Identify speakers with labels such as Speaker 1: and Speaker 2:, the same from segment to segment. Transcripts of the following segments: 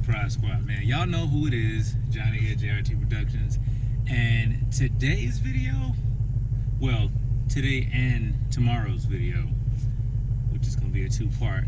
Speaker 1: JRTProd Squad, man. Y'all know who it is, Johnny here, JRTProductions. And today's video, well, today and tomorrow's video, which is gonna be a two-part,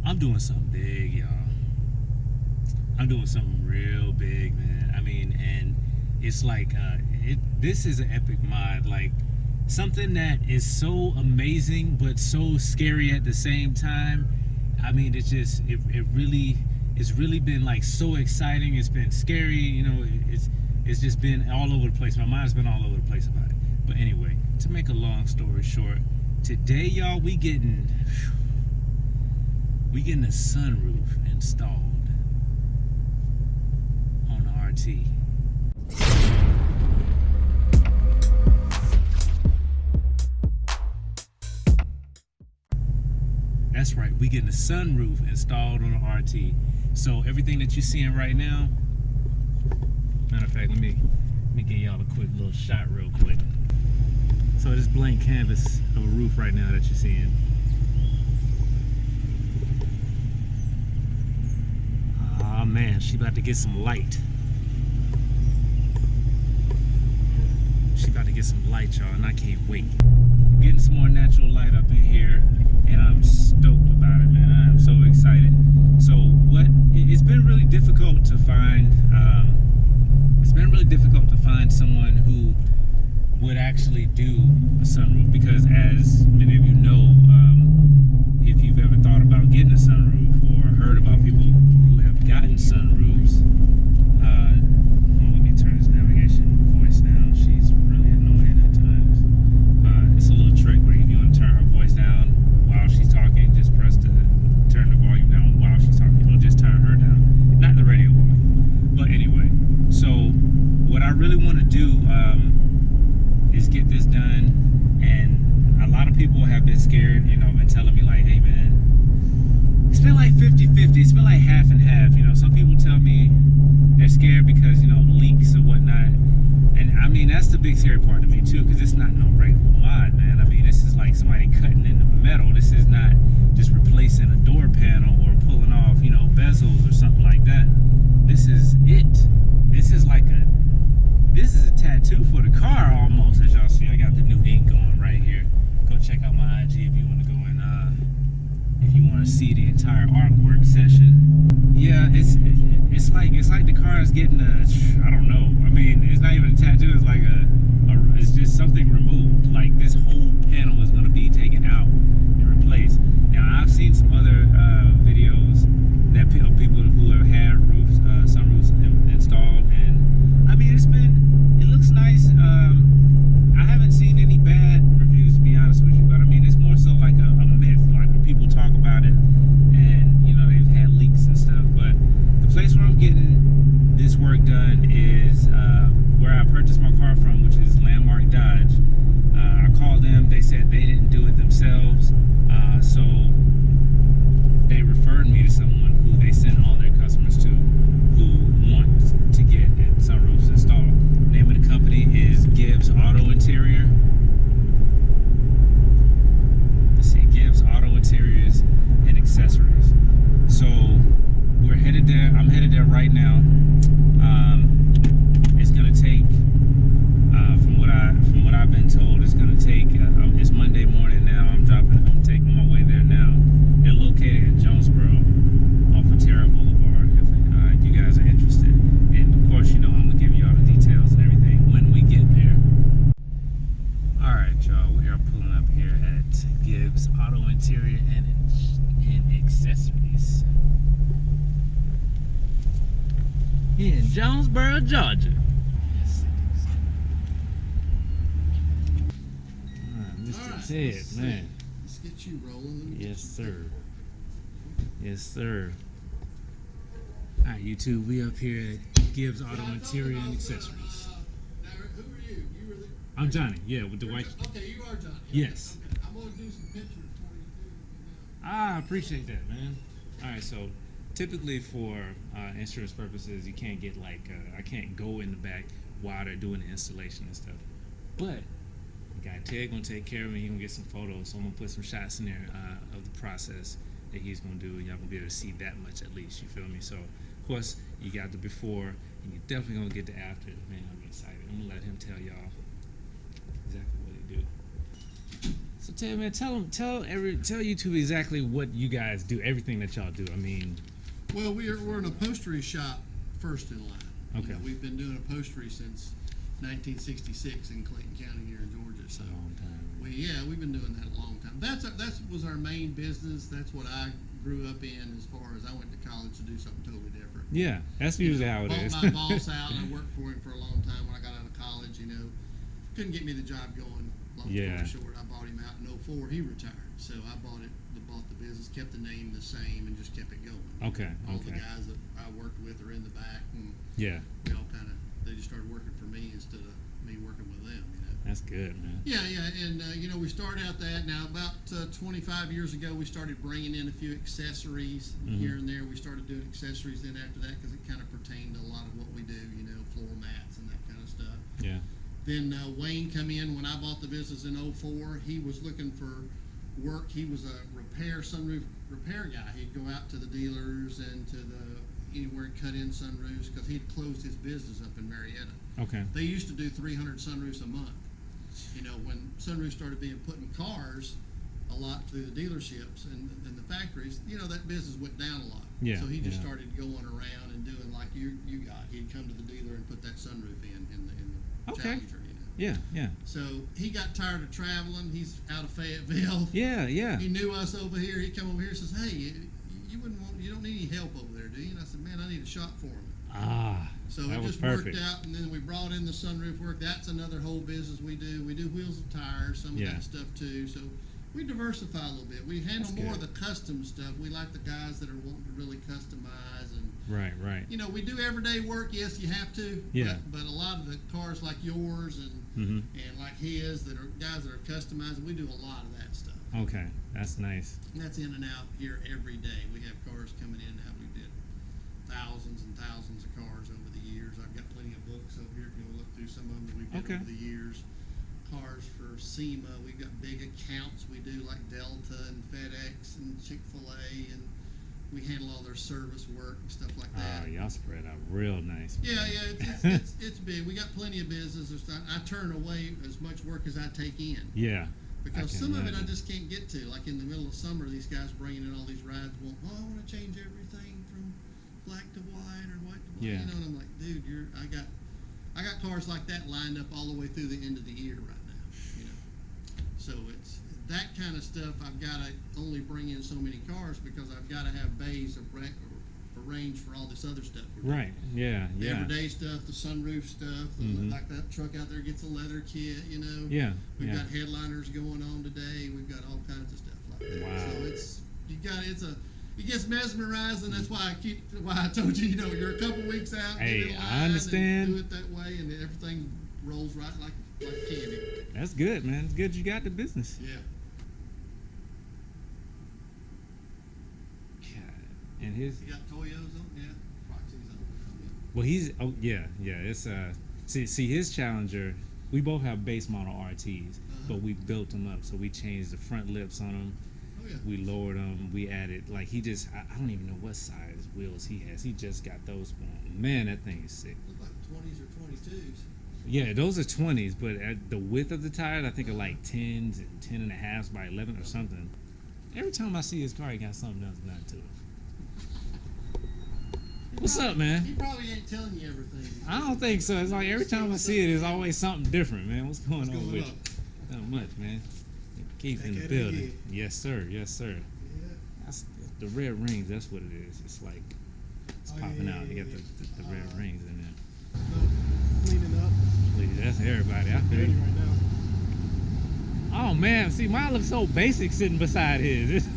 Speaker 1: I'm doing something big, y'all. I'm doing something real big, man. I mean, and it's like, this is an epic mod, like something that is so amazing but so scary at the same time. I mean, it's really been like so exciting. It's been scary, you know. It's just been all over the place. My mind's been all over the place about it. But anyway, to make a long story short, today, y'all, we getting a sunroof installed on the RT. That's right, we getting a sunroof installed on the RT. So everything that you're seeing right now, matter of fact, let me give y'all a quick little shot real quick. So this blank canvas of a roof right now that you're seeing. Oh man, she about to get some light. She about to get some light, y'all, and I can't wait. Getting some more natural light up in here, and I'm stoked about it, man. I am so excited. So it's been really difficult to find, someone who would actually do a sunroof, because as many of you know, if you've ever thought about getting a sunroof or heard about people who have gotten sunroofs, let me turn this navigation voice down. She's really annoying at times. It's a little trick where if you want to turn her voice down while she's talking, just press to turn the volume down while she's talking. It'll just turn her down, not the radio volume. But anyway, so what I really want to do is get this done, and a lot of people have been scared, you know, and telling me like, hey man, it's been like 50-50, it's been like half and half, you know. Some people tell me they're scared because, you know, leaks or whatnot, and I mean, that's the big scary part to me too, because it's not no regular mod, man. I mean, this is like somebody cutting into metal. This is not just replacing a door panel or pulling off, you know, bezels or something like that. This is it. This is a tattoo for the car almost. As y'all see, I got the new ink going right here. Go check out my IG if you want to go and if you want to see the entire artwork session. Yeah, it's like the car is getting I don't know. I mean, it's not even a tattoo. It's like it's just something removed. Like this whole panel is going to be taken out and replaced. Now I've seen some other videos that people who have had sunroofs installed, and I mean, it looks nice. I haven't seen any bad reviews, to be honest with you, but I mean, it's more so like a myth, like when people talk about it, and you know, they've had leaks and stuff. But the place where I'm getting this work done is where I purchased my car from, which is Landmark Dodge. I called them. They said they didn't do it themselves, so they referred me to someone who they send all their customers to who want to get sunroofs installed. The name of the company is Gibbs Auto Interior. Let's see, Gibbs Auto Interiors and Accessories. So we're headed there. I'm headed there right now. It's gonna take, from what I've been told, it's gonna take. It's Monday morning now. I'm taking my way there now. They're located in Jonesboro, off of Tara Blvd. If you guys are interested, and of course, you know, I'm gonna give you all the details and everything when we get there. All right, y'all, we are pulling up here at Gibbs Auto Interior and Accessories in Jonesboro, Georgia. Mr. Ted, man.
Speaker 2: Let's get you rolling.
Speaker 1: Yes, sir. Yes, sir. All right, YouTube, we up here at Gibbs Auto Interior and Accessories.
Speaker 2: Now, who are you? You were the...
Speaker 1: I'm Johnny, yeah, with the white...
Speaker 2: Okay, you are Johnny.
Speaker 1: Yes.
Speaker 2: Okay. I'm going to do some pictures for you, too.
Speaker 1: I appreciate that, man. All right, so typically for insurance purposes, you can't get like, I can't go in the back while they're doing the installation and stuff. But guy Ted gonna take care of me. He gonna get some photos, so I'm gonna put some shots in there of the process that he's gonna do, and y'all gonna be able to see that much at least. You feel me? So, of course, you got the before, and you're definitely gonna get the after. Man, I'm excited. I'm gonna let him tell y'all exactly what he do. So, Ted, man, tell YouTube exactly what you guys do, everything that y'all do. I mean,
Speaker 2: Well, we're an upholstery shop first in line.
Speaker 1: Okay.
Speaker 2: You know, we've been doing upholstery since 1966 in Clayton County here in Georgia. So
Speaker 1: a long time.
Speaker 2: we've been doing that a long time. That was our main business. That's what I grew up in. As far as I went to college to do something totally different.
Speaker 1: Yeah, that's usually how it
Speaker 2: bought
Speaker 1: is.
Speaker 2: my boss out, and I worked for him for a long time when I got out of college. You know, couldn't get me the job going. Long
Speaker 1: Yeah.
Speaker 2: story short, I bought him out in '04. He retired, so I bought the business, kept the name the same, and just kept it going.
Speaker 1: Okay,
Speaker 2: All the
Speaker 1: okay.
Speaker 2: guys that I worked with are in the back, and
Speaker 1: Yeah,
Speaker 2: we all they just started working for me instead of me working with them. You know.
Speaker 1: that's good, man.
Speaker 2: Yeah, and you know, we started out that. Now, about 25 years ago, we started bringing in a few accessories here and there. We started doing accessories then after that because it kind of pertained to a lot of what we do, you know, floor mats and that kind of stuff.
Speaker 1: Yeah.
Speaker 2: Then Wayne come in when I bought the business in '04. He was looking for work. He was a sunroof repair guy. He'd go out to the dealers and to anywhere and cut in sunroofs because he'd closed his business up in Marietta.
Speaker 1: Okay.
Speaker 2: They used to do 300 sunroofs a month. You know, when sunroofs started being put in cars a lot through the dealerships and the factories, you know, that business went down a lot.
Speaker 1: Yeah,
Speaker 2: So he just
Speaker 1: yeah.
Speaker 2: started going around and doing like you got. He'd come to the dealer and put that sunroof in the
Speaker 1: Okay.
Speaker 2: Challenger, you know.
Speaker 1: Yeah, yeah.
Speaker 2: So he got tired of traveling. He's out of Fayetteville.
Speaker 1: Yeah, yeah.
Speaker 2: He knew us over here. He come over here and says, "Hey, you don't need any help over there, do you?" And I said, "Man, I need a shop for him."
Speaker 1: Ah,
Speaker 2: So
Speaker 1: that
Speaker 2: it
Speaker 1: was
Speaker 2: just
Speaker 1: perfect.
Speaker 2: worked out, and then we brought in the sunroof work. That's another whole business we do. We do wheels and tires, some of
Speaker 1: Yeah.
Speaker 2: that stuff too. So we diversify a little bit. We handle
Speaker 1: That's
Speaker 2: more of
Speaker 1: good.
Speaker 2: the custom stuff. We like the guys that are wanting to really customize and.
Speaker 1: Right, right.
Speaker 2: You know, we do everyday work. Yes, you have to.
Speaker 1: Yeah.
Speaker 2: But a lot of the cars like yours and like his that are guys that are customizing, we do a lot of that stuff.
Speaker 1: Okay, that's nice.
Speaker 2: And that's in and out here every day. We have cars coming in now. We did thousands and thousands of cars over the years. I've got plenty of books over here. If you want to look through some of them that we've did
Speaker 1: Okay.
Speaker 2: over the years. Cars for SEMA. We've got big accounts. We do like Delta and FedEx and Chick-fil-A, and we handle all their service work and stuff like that.
Speaker 1: Oh, y'all spread out real nice.
Speaker 2: Yeah, it's big. We got plenty of business. I turn away as much work as I take in.
Speaker 1: Yeah.
Speaker 2: Because
Speaker 1: can
Speaker 2: some of it I
Speaker 1: imagine.
Speaker 2: just can't get to. Like in the middle of summer, these guys bringing in all these rides. I want to change everything from black to white or white to black.
Speaker 1: Yeah.
Speaker 2: You know, and I'm like, dude, I got cars like that lined up all the way through the end of the year right now. You know, so it's that kind of stuff. I've got to only bring in so many cars because I've got to have bays arranged for all this other stuff. we're doing.
Speaker 1: Right. Yeah.
Speaker 2: The
Speaker 1: Yeah.
Speaker 2: everyday stuff, the sunroof stuff, like that truck out there gets a leather kit, you know.
Speaker 1: Yeah.
Speaker 2: We've
Speaker 1: Yeah.
Speaker 2: got headliners going on today. We've got all kinds of stuff like that.
Speaker 1: Wow.
Speaker 2: So it gets mesmerizing. That's why I told you, you know, you're a couple weeks out.
Speaker 1: Hey,
Speaker 2: get in line
Speaker 1: I understand.
Speaker 2: And do it that way, and everything rolls right like candy.
Speaker 1: That's good, man. It's good you got the business.
Speaker 2: Yeah.
Speaker 1: God. And his.
Speaker 2: You got Toyos on, yeah. Proxy's on.
Speaker 1: Well, he's. Oh, yeah, yeah. It's See, his Challenger. We both have base model RTs, but we built them up. So we changed the front lips on them.
Speaker 2: Oh yeah.
Speaker 1: We lowered them. We added I don't even know what size wheels he has. He just got those on. Man, that thing is sick.
Speaker 2: Look like 20s or 22s.
Speaker 1: Yeah, those are 20s, but at the width of the tires, I think are like 10s and 10 and a halves by 11 or something. Every time I see his car, he got something else done to it. What's up, man?
Speaker 2: He probably ain't telling you everything.
Speaker 1: I don't think so. It's like every time I see it, there's always something different, man. What's going on with
Speaker 2: on?
Speaker 1: you? Not much, man. Keith in the
Speaker 2: Back at it
Speaker 1: building.
Speaker 2: again.
Speaker 1: Yes, sir. Yes, sir.
Speaker 2: Yeah.
Speaker 1: That's the red rings. That's what it is. It's like it's
Speaker 2: Oh,
Speaker 1: popping
Speaker 2: yeah,
Speaker 1: out. You
Speaker 2: yeah,
Speaker 1: got
Speaker 2: yeah.
Speaker 1: the red rings in there.
Speaker 2: No, cleaning up.
Speaker 1: Please, that's everybody. I feel
Speaker 2: Ready
Speaker 1: you.
Speaker 2: right now.
Speaker 1: Oh man, see, mine looks so basic sitting beside his.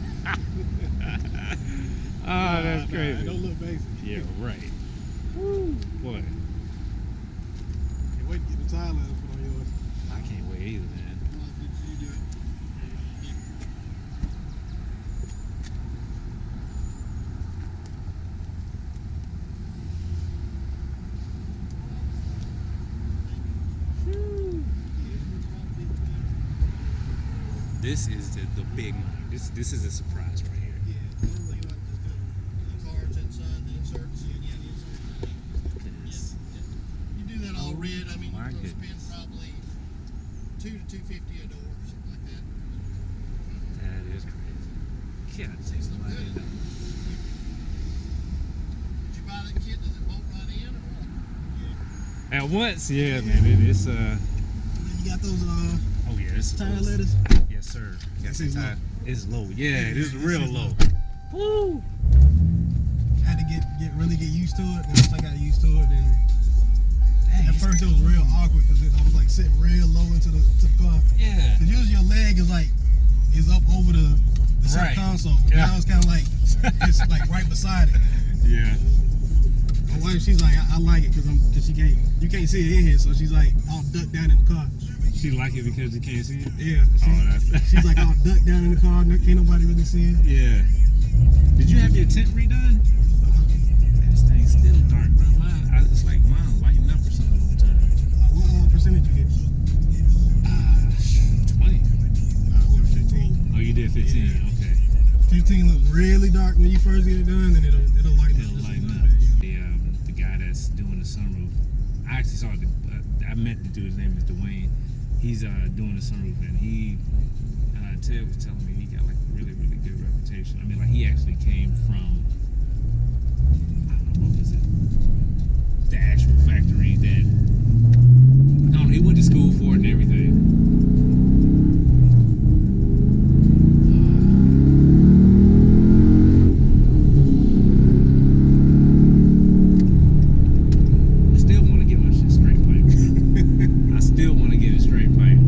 Speaker 1: Oh, that's crazy.
Speaker 2: It don't look basic.
Speaker 1: Yeah, right. Woo, boy,
Speaker 2: Can't wait to get the tile leather put on yours.
Speaker 1: I can't wait either, man.
Speaker 2: You do it.
Speaker 1: This is the big money. This is a surprise right here.
Speaker 2: Yeah. to 250 a door, something like that.
Speaker 1: That is crazy. Yeah, it takes a lot of that.
Speaker 2: Did you buy that kit? Does it bolt right in or what? Yeah.
Speaker 1: At once, yeah, man. It's
Speaker 3: You got those
Speaker 1: oh yeah, it's
Speaker 3: tire letters?
Speaker 1: Yes, sir. Yes,
Speaker 3: It's low.
Speaker 1: It's low. Yeah, it is real low. Woo!
Speaker 3: I had to really get used to it. And once I got used to it, then at first it was real awkward because I was like sitting real low into the car.
Speaker 1: Yeah.
Speaker 3: Because usually your leg is up over the center
Speaker 1: Right.
Speaker 3: console.
Speaker 1: Yeah.
Speaker 3: Now it's kind of like it's like right beside it.
Speaker 1: Yeah.
Speaker 3: My wife, she's like, I like it because you can't see it in here, so she's like all ducked down in the car.
Speaker 1: She like it because you can't see it?
Speaker 3: Yeah. She's like all ducked down in the car, can't nobody really see it.
Speaker 1: Yeah. Did you have your tint redone? Man, this thing's still dark, bro. It's like mine lighting up or something all the time.
Speaker 3: What percentage you get?
Speaker 1: 20.
Speaker 3: Or 15.
Speaker 1: Oh, you did 15.
Speaker 3: Yeah.
Speaker 1: Okay.
Speaker 3: 15 looks really dark when you first get it done, then it'll lighten up.
Speaker 1: It'll
Speaker 3: just a
Speaker 1: lighten
Speaker 3: little
Speaker 1: up.
Speaker 3: bit.
Speaker 1: The guy that's doing the sunroof, I actually saw I met the dude. His name is Dwayne. He's doing the sunroof, and Ted was telling me he got like a really, really good reputation. I mean, like he actually came from, I don't know, what was it? The actual factory that, I don't know, he went to school for it and everything. I still want to get my shit straight pipe. I still want to get it straight pipe.